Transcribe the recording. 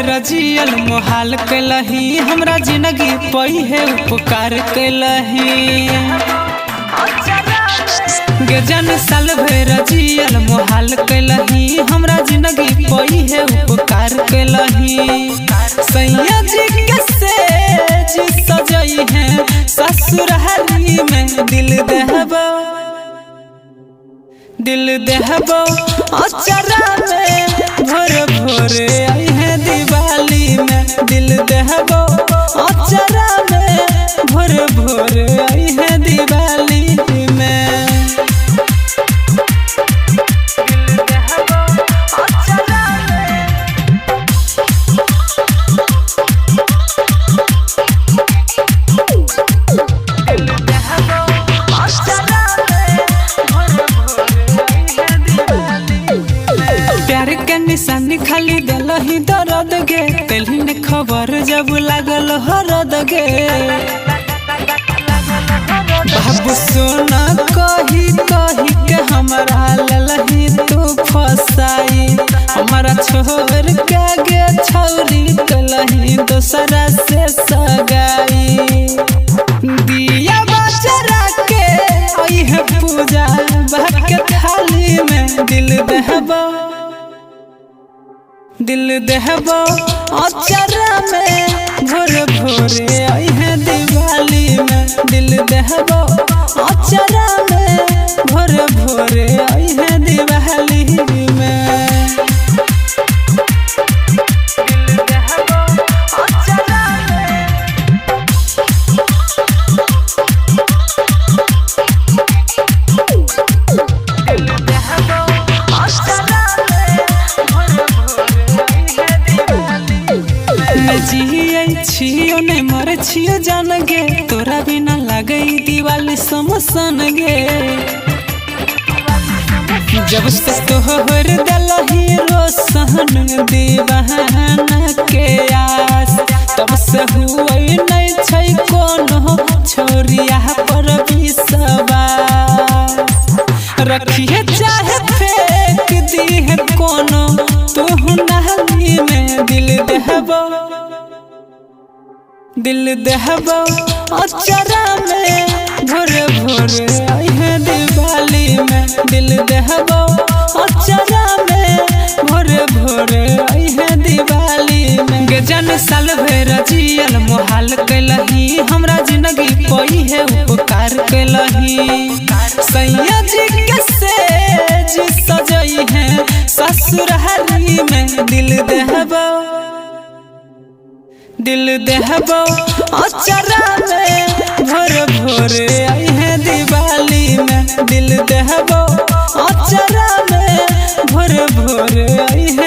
भेर जियल मोहाल कैलही हमरा जिंदगी पई है उपकार कैलही गे जन साल भेर जियल मोहाल कैलही हमरा जिंदगी पई है उपकार कैलही सैया जी के सेज सजई है ससुरारी में दिल देहबो अचरा में भोर भोरे आई है दिवाली में दिल देहबो अचरा में भोर भोरे आई है दिवाली में निशानी खाली दलही दर्द गे तेलही ने खबर जब लागल हरद गे बाबू सोना कही कही के हमारा ललही तू फसाई हमारा छोड़ के गे छौरी कलही दोसरा से सगाई दिया बजरा के आई है पूजा बाके थाली में दिल देहबो अचरा में भोर भोरे आई है दिवाली में दिल देहबो अचरा में भोर भोरे आई है दिवाली में छियो ने मर छियो जान गे तोरा बिना लगई दिवाली समसन गे जब से तोहर दलही रोशन दीवाना के आस तब से हुई नहीं छै कोनो छोरिया पर विश्वास रखिए चाहे फेंक दी है कोनो तू नहली में दिल देहबो अचरा में भोर भोरे आई है दिवाली में दिल देहबो अचरा में भोर भोरे आई है दिवाली में गे जन साल भेर जियल मोहाल कैलही हमरा जिंदगी पई है उपकार कैलही सैया जी के सेज सजई है ससुरारी में दिल देहबो अचरा में भोर भोरे आई है दिवाली में दिल देहबो अचरा में भोर भोरे आई है